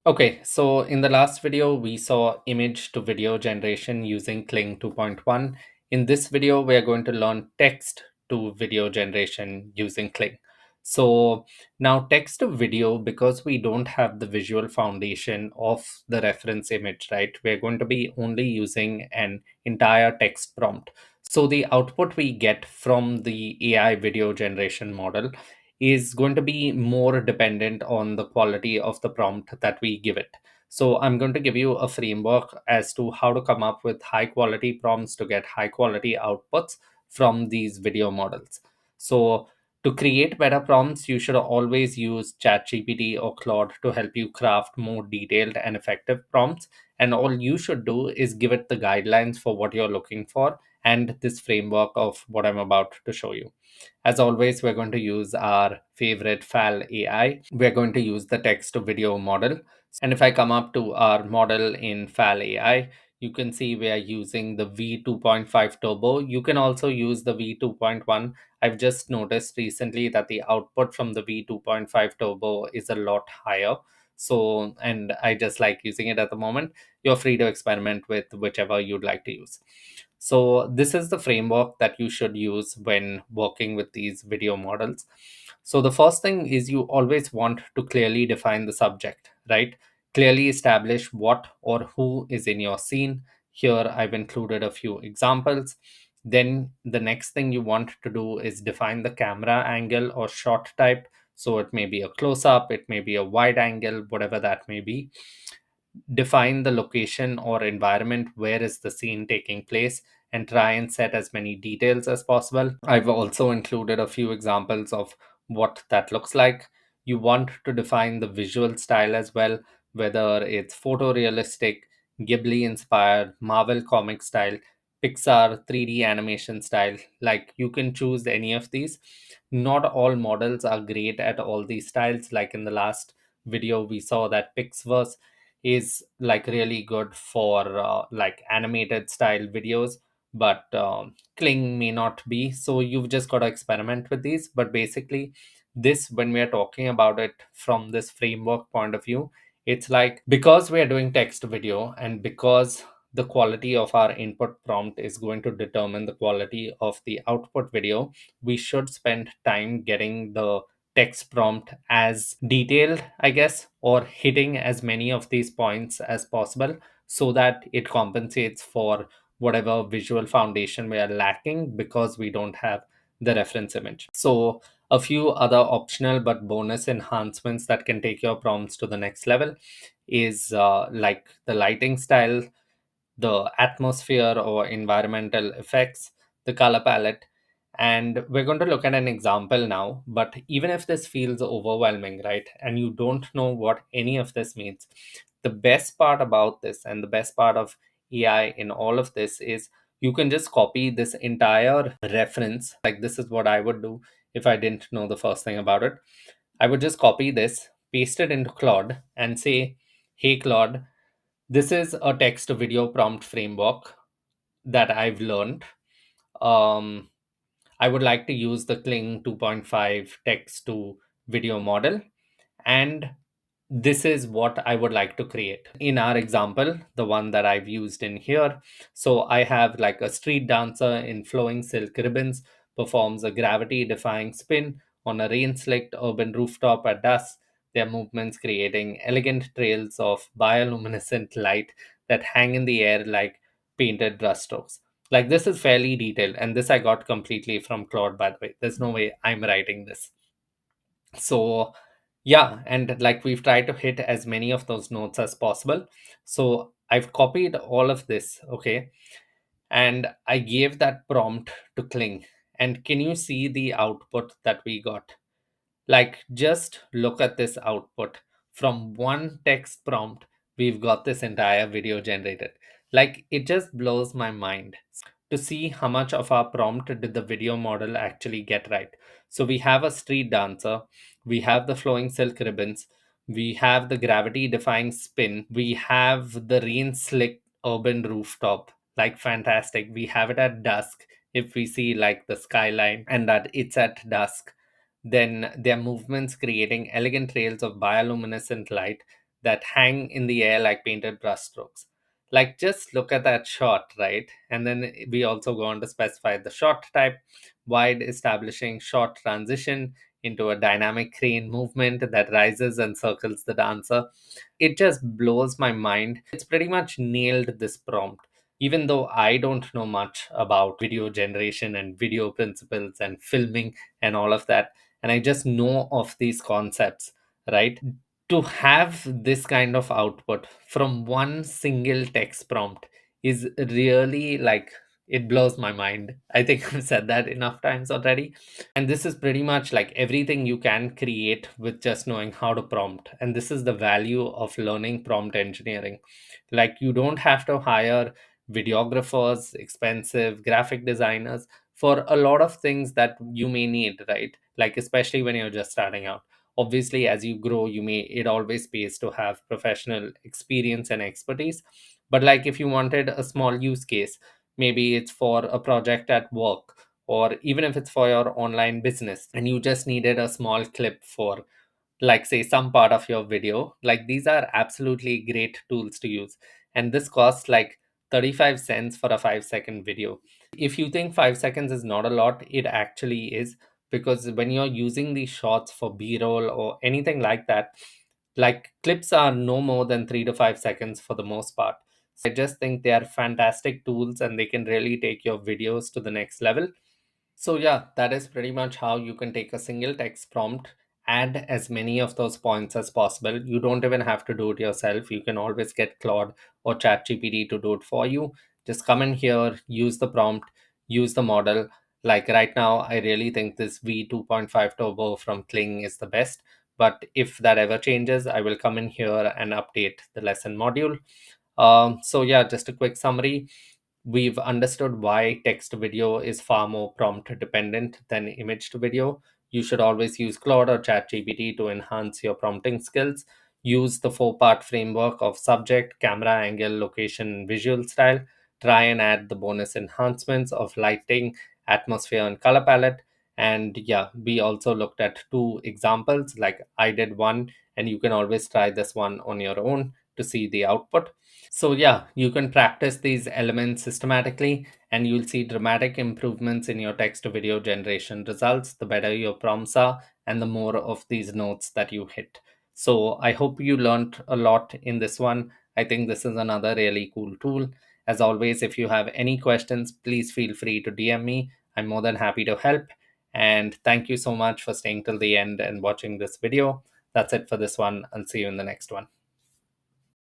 Okay, so in the last video, we saw image to video generation using Kling 2.1. In this video, we are going to learn text to video generation using Kling. So now text to video, because we don't have the visual foundation of the reference image, right? We're going to be only using an entire text prompt. So the output we get from the AI video generation model is going to be more dependent on the quality of the prompt that we give it. So I'm going to give you a framework as to how to come up with high quality prompts to get high quality outputs from these video models. So to create better prompts, you should always use ChatGPT or Claude to help you craft more detailed and effective prompts. And all you should do is give it the guidelines for what you're looking for and this framework of what I'm about to show you. As always, we're going to use our favorite FAL AI. We're going to use the text to video model. And if I come up to our model in FAL AI, you can see we are using the V2.5 Turbo. You can also use the V2.1. I've just noticed recently that the output from the V2.5 Turbo is a lot higher. So, and I just like using it at the moment. You're free to experiment with whichever you'd like to use. So this is the framework that you should use when working with these video models. So the first thing is you always want to clearly define the subject, right? Clearly establish what or who is in your scene. Here I've included a few examples. Then the next thing you want to do is define the camera angle or shot type. So it may be a close up, it may be a wide angle, whatever that may be. Define the location or environment where is the scene taking place, and try and set as many details as possible. I've also included a few examples of what that looks like. You want to define the visual style as well, whether it's photorealistic, Ghibli inspired, Marvel comic style, Pixar 3D animation style. Like, you can choose any of these. Not all models are great at all these styles. Like in the last video, we saw that Pixverse is like really good for like animated style videos, but Kling may not be. So you've just got to experiment with these. But basically, this, when we are talking about it from this framework point of view, it's like, because we are doing text video and because the quality of our input prompt is going to determine the quality of the output video, we should spend time getting the text prompt as detailed, I guess, or hitting as many of these points as possible, so that it compensates for whatever visual foundation we are lacking because we don't have the reference image. So a few other optional but bonus enhancements that can take your prompts to the next level is like the lighting style, the atmosphere or environmental effects, the color palette. And we're going to look at an example now. But even if this feels overwhelming, right, and you don't know what any of this means, the best part about this and the best part of AI in all of this is you can just copy this entire reference. Like, this is what I would do if I didn't know the first thing about it. I would just copy this, paste it into Claude, and say, hey, Claude, this is a text to video prompt framework that I've learned. Um, I would like to use the Kling 2.5 text to video model, and this is what I would like to create. In our example, the one that I've used in here, so I have like a street dancer in flowing silk ribbons performs a gravity defying spin on a rain slicked urban rooftop at dusk, their movements creating elegant trails of bioluminescent light that hang in the air like painted brushstrokes. Like, this is fairly detailed, and this I got completely from Claude, by the way. There's no way I'm writing this. So yeah, and like, we've tried to hit as many of those notes as possible. So I've copied all of this, okay, and I gave that prompt to Kling. And can you see the output that we got? Like, just look at this output. From one text prompt, we've got this entire video generated. Like, it just blows my mind to see how much of our prompt did the video model actually get right. So we have a street dancer, we have the flowing silk ribbons, we have the gravity defying spin, we have the rain slick urban rooftop. Like, fantastic. We have it at dusk. If we see like the skyline and that it's at dusk, then their movements creating elegant trails of bioluminescent light that hang in the air like painted brushstrokes. Like, just look at that shot, right? And then we also go on to specify the shot type, wide establishing short transition into a dynamic crane movement that rises and circles the dancer. It just blows my mind. It's pretty much nailed this prompt. Even though I don't know much about video generation and video principles and filming and all of that, and I just know of these concepts, right? To have this kind of output from one single text prompt is really like, it blows my mind. I think I've said that enough times already. And this is pretty much like everything you can create with just knowing how to prompt. And this is the value of learning prompt engineering. Like, you don't have to hire videographers, expensive graphic designers for a lot of things that you may need, right? Like, especially when you're just starting out. Obviously, as you grow, it always pays to have professional experience and expertise. But like, if you wanted a small use case, maybe it's for a project at work, or even if it's for your online business and you just needed a small clip for, like, say, some part of your video, like, these are absolutely great tools to use. And this costs like 35 cents for a 5-second video. If you think 5 seconds is not a lot, it actually is, because when you're using these shots for b-roll or anything like that, like, clips are no more than 3 to 5 seconds for the most part. So I just think they are fantastic tools and they can really take your videos to the next level. So yeah, that is pretty much how you can take a single text prompt, add as many of those points as possible. You don't even have to do it yourself. You can always get Claude or ChatGPT to do it for you. Just come in here, use the prompt, use the model. Like, right now, I really think this V2.5 Turbo from Kling is the best. But if that ever changes, I will come in here and update the lesson module. So yeah, just a quick summary. We've understood why text to video is far more prompt dependent than image to video. You should always use Claude or ChatGPT to enhance your prompting skills. Use the 4-part framework of subject, camera angle, location, and visual style. Try and add the bonus enhancements of lighting, atmosphere, and color palette. And yeah, we also looked at 2 examples. Like, I did one, and you can always try this one on your own to see the output. So yeah, you can practice these elements systematically and you'll see dramatic improvements in your text to video generation results the better your prompts are and the more of these notes that you hit. So I hope you learned a lot in this one. I think this is another really cool tool. As always, if you have any questions, please feel free to DM me. I'm more than happy to help. And thank you so much for staying till the end and watching this video. That's it for this one. I'll see you in the next one.